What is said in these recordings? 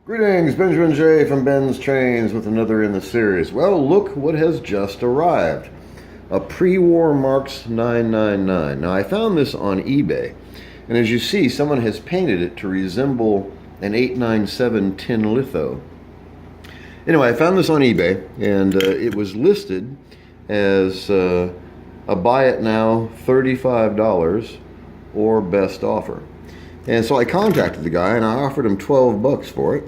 Greetings, Benjamin J. from BENZTRAINZ with another in the series. Well, look what has just arrived. A pre-war Marx 999. Now, I found this on eBay, and as you see, someone has painted it to resemble an 897 tin litho. Anyway, I found this on eBay, and it was listed as a buy it now $35 or best offer. And so I contacted the guy and I offered him 12 bucks for it,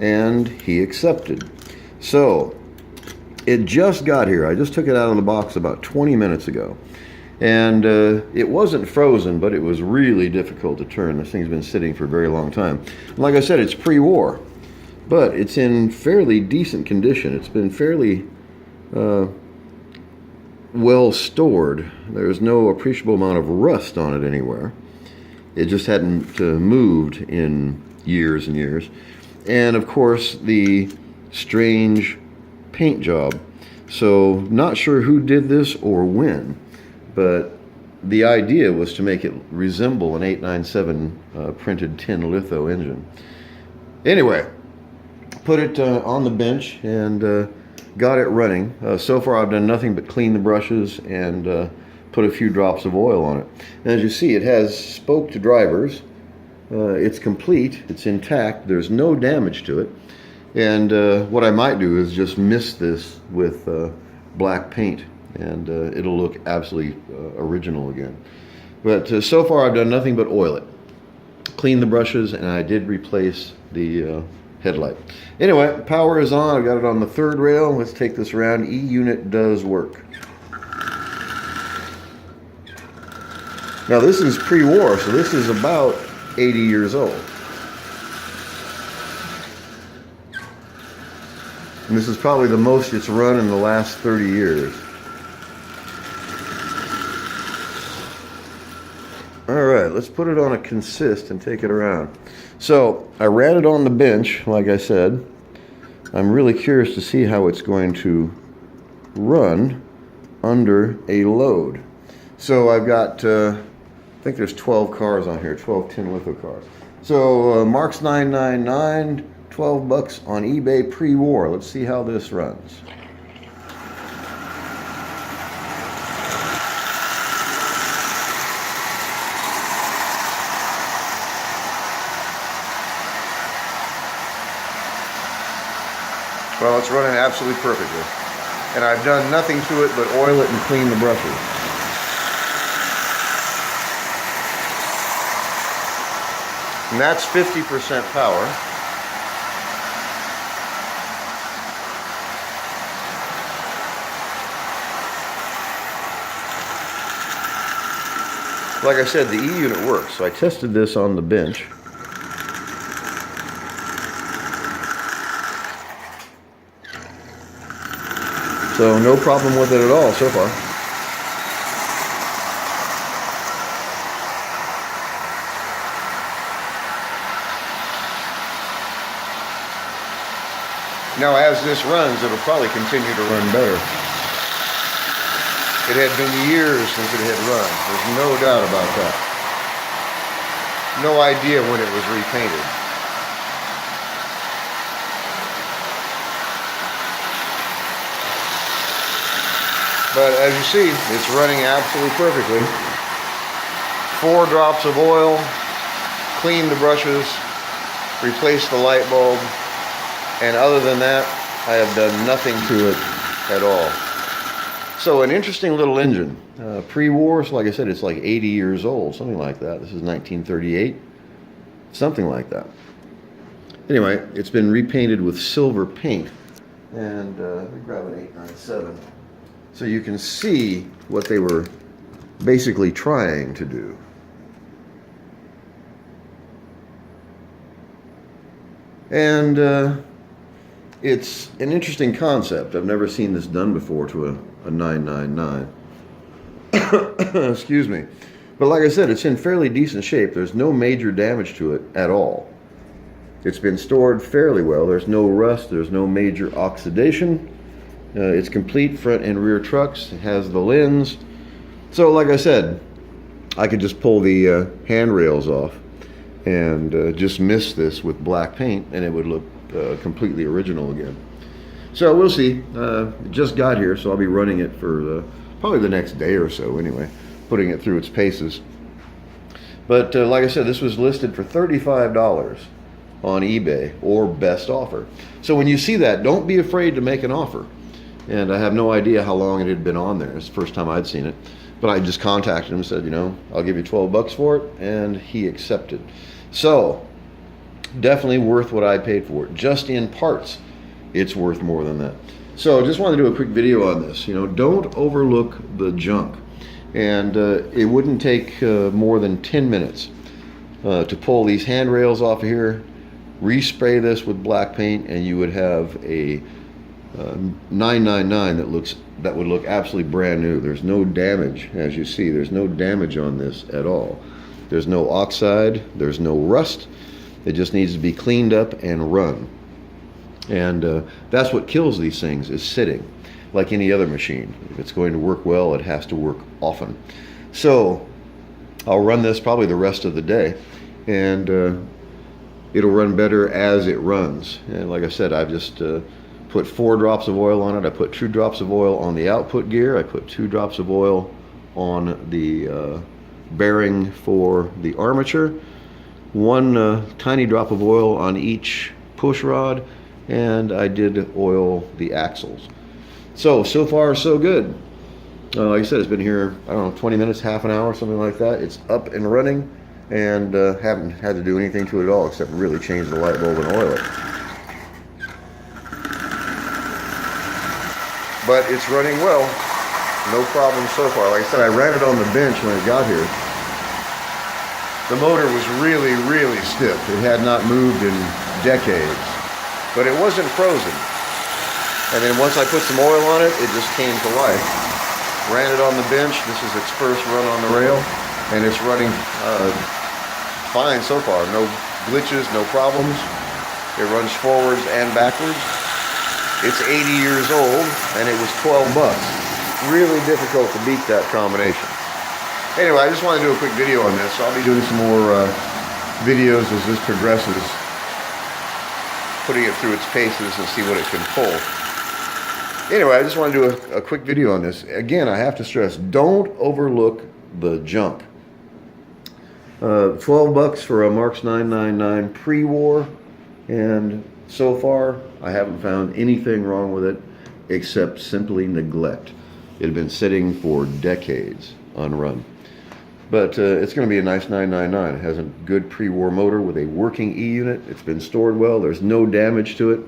and he accepted. So it just got here. I just took it out of the box about 20 minutes ago. And it wasn't frozen, but it was really difficult to turn. This thing's been sitting for a very long time. Like I said, it's pre-war, but it's in fairly decent condition. It's been fairly well stored. There's no appreciable amount of rust on it anywhere. It just hadn't moved in years and years. And of course, the strange paint job. So not sure who did this or when, but the idea was to make it resemble an 897 printed tin litho engine. Anyway, put it on the bench and got it running. So far I've done nothing but clean the brushes and put a few drops of oil on it. And as you see, it has spoke to drivers. It's complete, it's intact, there's no damage to it. And what I might do is just mist this with black paint, and it'll look absolutely original again. But so far I've done nothing but oil it. Cleaned the brushes, and I did replace the headlight. Anyway, power is on. I've got it on the third rail. Let's take this around. E-unit does work. Now this is pre-war, so this is about 80 years old. And this is probably the most it's run in the last 30 years. Alright, let's put it on a consist and take it around. So, I ran it on the bench, like I said. I'm really curious to see how it's going to run under a load. So I've got I think there's 12 cars on here, 12 tin litho cars. So Marx 999, 12 bucks on eBay pre-war. Let's see how this runs. Well, it's running absolutely perfectly. And I've done nothing to it but oil it and clean the brushes. And that's 50% power. Like I said, the E-unit works. So I tested this on the bench. So no problem with it at all so far. Now, as this runs, it'll probably continue to run better. It had been years since it had run. There's no doubt about that. No idea when it was repainted. But as you see, it's running absolutely perfectly. 4 drops of oil, clean the brushes, replace the light bulb. And other than that, I have done nothing to it at all. So an interesting little engine. Pre-war, so like I said, it's like 80 years old, something like that. This is 1938, something like that. Anyway, it's been repainted with silver paint. And let me grab an 897. So you can see what they were basically trying to do. And it's an interesting concept. I've never seen this done before to a 999. Excuse me. But like I said, it's in fairly decent shape. There's no major damage to it at all. It's been stored fairly well. There's no rust. There's no major oxidation. It's complete front and rear trucks. It has the lens. So like I said, I could just pull the handrails off and just mist this with black paint, and it would look completely original again. So we'll see. It just got here, so I'll be running it for probably the next day or so anyway, putting it through its paces. But like I said, this was listed for $35 on eBay or best offer. So when you see that, don't be afraid to make an offer. And I have no idea how long it had been on there. It's the first time I'd seen it. But I just contacted him and said, you know, I'll give you 12 bucks for it, and he accepted. So definitely worth what I paid for it. Just in parts, it's worth more than that. So just wanted to do a quick video on this. You know, don't overlook the junk. And it wouldn't take more than 10 minutes to pull these handrails off of here, respray this with black paint, and you would have a 999 that would look absolutely brand new. There's no damage, as you see. There's no damage on this at all. There's no oxide. There's no rust. It just needs to be cleaned up and run. And that's what kills these things, is sitting. Like any other machine, if it's going to work well, it has to work often. So I'll run this probably the rest of the day, and it'll run better as it runs. And like I said, I've just put 4 drops of oil on it. I put 2 drops of oil on the output gear. I put 2 drops of oil on the bearing for the armature, 1 tiny drop of oil on each push rod, and I did oil the axles. So far so good. Like I said, it's been here, I don't know, 20 minutes, half an hour, something like that. It's up and running, and haven't had to do anything to it at all except really change the light bulb and oil it. But it's running well. No problem so far. Like I said, I ran it on the bench when it got here. The motor was really, really stiff. It had not moved in decades, but it wasn't frozen. And then once I put some oil on it, it just came to life. Ran it on the bench. This is its first run on the rail, and it's running fine so far. No glitches, no problems. It runs forwards and backwards. It's 80 years old, and it was 12 bucks. Really difficult to beat that combination. Anyway, I just want to do a quick video on this. I'll be doing some more videos as this progresses, putting it through its paces and see what it can pull. Anyway, I just want to do a quick video on this. Again, I have to stress, don't overlook the junk. 12 bucks for a Marx 999 pre-war, and so far I haven't found anything wrong with it except simply neglect. It had been sitting for decades unrun. But it's going to be a nice 999. It has a good pre-war motor with a working E-unit. It's been stored well. There's no damage to it.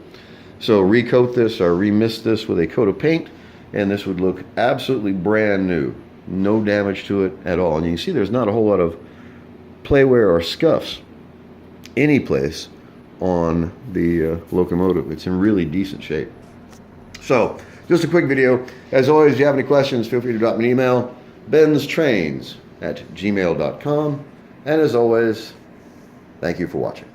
So recoat this or remist this with a coat of paint, and this would look absolutely brand new. No damage to it at all. And you can see there's not a whole lot of play wear or scuffs any place on the locomotive. It's in really decent shape. So, just a quick video. As always, if you have any questions, feel free to drop me an email, BENZTRAINZ@gmail.com. And as always, thank you for watching.